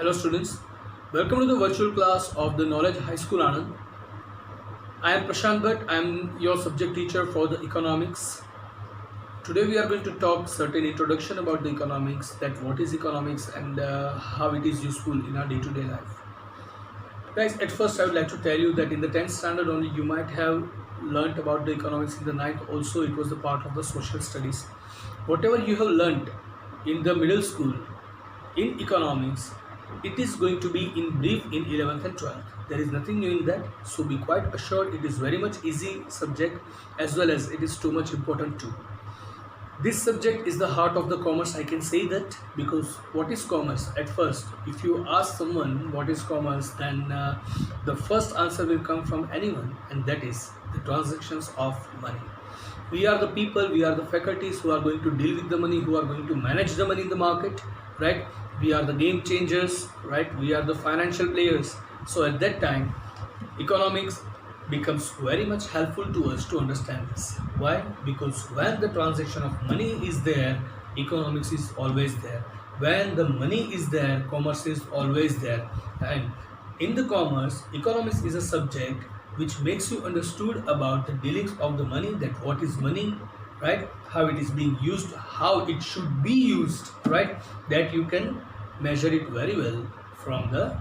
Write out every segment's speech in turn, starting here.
Hello students, welcome to the virtual class of the Knowledge High School Anand. I am Prashant Bhatt, I am your subject teacher for the economics. Today we are going to talk certain introduction about the economics, that what is economics and how it is useful in our day-to-day life. Guys, at first I would like to tell you that in the 10th standard only you might have learnt about the economics. In the 9th also it was the part of the social studies. Whatever you have learnt in the middle school in economics, it is going to be in brief in 11th and 12th. There is nothing new in that, so be quite assured it is very much easy subject as well as it is too much important too. This subject is the heart of the commerce, I can say that, because what is commerce? At first, if you ask someone what is commerce, then the first answer will come from anyone, and that is the transactions of money. We are the people, we are the faculties who are going to deal with the money, who are going to manage the money in the market, right? We are the game changers, right? We are the financial players. So at that time, economics becomes very much helpful to us to understand this. Why? Because when the transaction of money is there, economics is always there. When the money is there, commerce is always there. And in the commerce, economics is a subject which makes you understood about the dealings of the money, that what is money, right? How it is being used, how it should be used, right? That you can measure it very well from the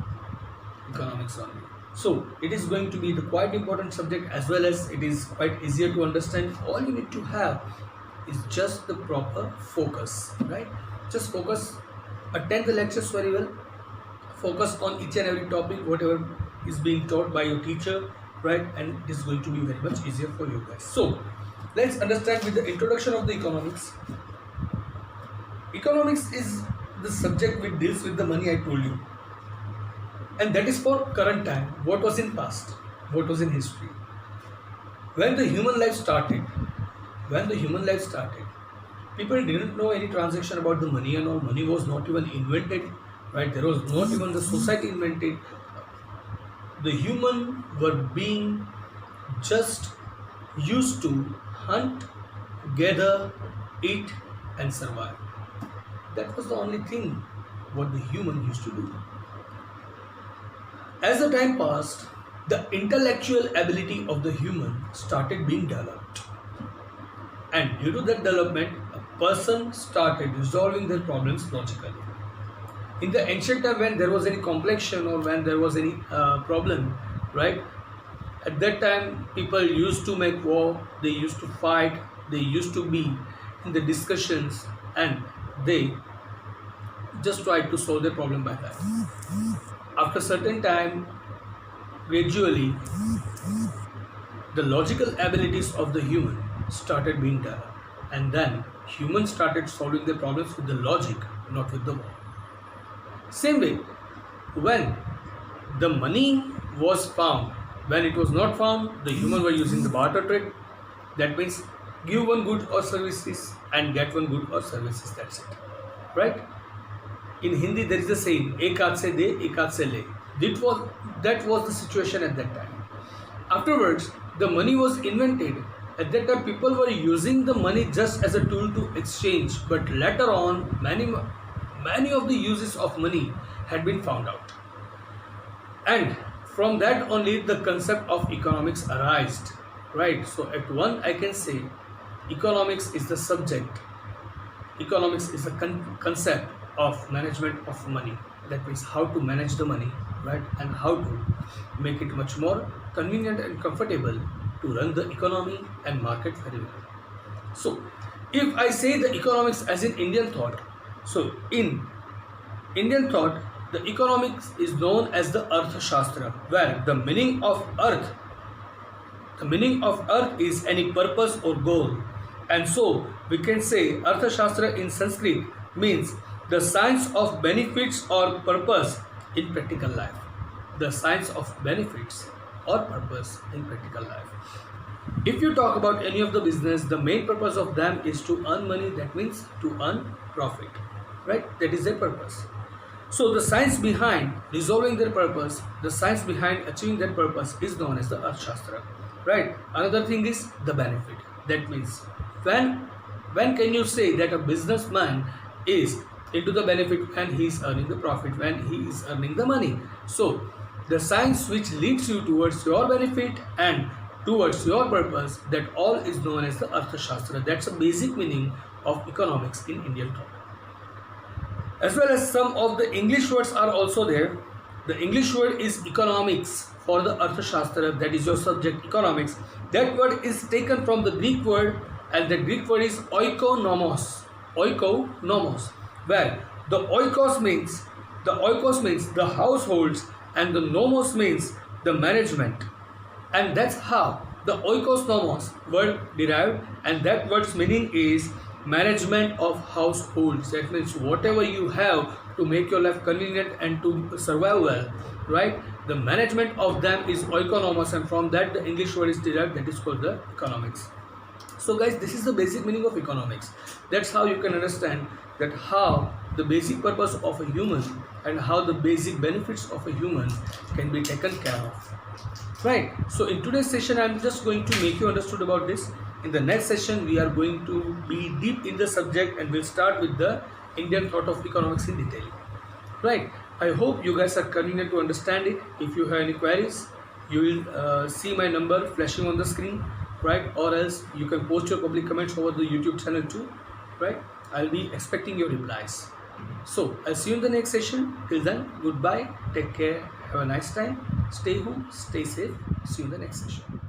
economics only. So it is going to be the quite important subject as well as it is quite easier to understand. All you need to have is just the proper focus, right? Just focus, attend the lectures very well, focus on each and every topic, whatever is being taught by your teacher, right? And it is going to be very much easier for you guys. So let's understand with the introduction of the economics. Economics is the subject which deals with the money, I told you. And that is for current time. What was in past? What was in history? When the human life started, people didn't know any transaction about the money and all. Money was not even invented, right? There was not even the society invented. The human were being just used to hunt, gather, eat and survive. That was the only thing what the human used to do. As the time passed, the intellectual ability of the human started being developed. And due to that development, a person started resolving their problems logically. In the ancient time, when there was any complexion or when there was any problem, right? At that time, people used to make war, they used to fight, they used to be in the discussions, and they just tried to solve their problem by that. After certain time, gradually, the logical abilities of the human started being developed, and then humans started solving their problems with the logic, not with the war. Same way, when the money was found, when it was not found, the human were using the barter trade. That means give one good or services and get one good or services. That's it, right? In Hindi, there is a saying, "Ek haath se de, ek haath se le." That was the situation at that time. Afterwards, the money was invented. At that time, people were using the money just as a tool to exchange. But later on, many of the uses of money had been found out. And from that only the concept of economics arose, right? So at one I can say economics is the subject. Economics is a concept of management of money. That means how to manage the money, right? And how to make it much more convenient and comfortable to run the economy and market very well. So if I say the economics as in Indian thought, so in Indian thought, the economics is known as the Arthashastra, where the meaning of earth is any purpose or goal. And so we can say Arthashastra in Sanskrit means the science of benefits or purpose in practical life. The science of benefits or purpose in practical life. If you talk about any of the business, the main purpose of them is to earn money. That means to earn profit, right? That is their purpose. So the science behind resolving their purpose, the science behind achieving that purpose is known as the Arthashastra, right? Another thing is the benefit. That means when can you say that a businessman is into the benefit when he is earning the profit, when he is earning the money. So the science which leads you towards your benefit and towards your purpose, that all is known as the Arthashastra. That's a basic meaning of economics in Indian thought. As well as some of the English words are also there. The English word is economics for the Arthashastra, that is your subject economics. That word is taken from the Greek word, and the Greek word is oikonomos. Oikonomos, where the oikos means the households and the nomos means the management. And that's how the oikos nomos word derived, and that word's meaning is management of households. That means whatever you have to make your life convenient and to survive well, right? The management of them is oikonomos, and from that the English word is derived, that is called the economics. So guys, this is the basic meaning of economics. That's how you can understand that how the basic purpose of a human and how the basic benefits of a human can be taken care of. Right. So in today's session, I'm just going to make you understood about this. In the next session, we are going to be deep in the subject, and we'll start with the Indian thought of economics in detail. Right. I hope you guys are convenient to understand it. If you have any queries, you will see my number flashing on the screen, right? Or else you can post your public comments over the YouTube channel too, right? I'll be expecting your replies. So I'll see you in the next session. Till then, goodbye. Take care. Have a nice time. Stay home. Stay safe. See you in the next session.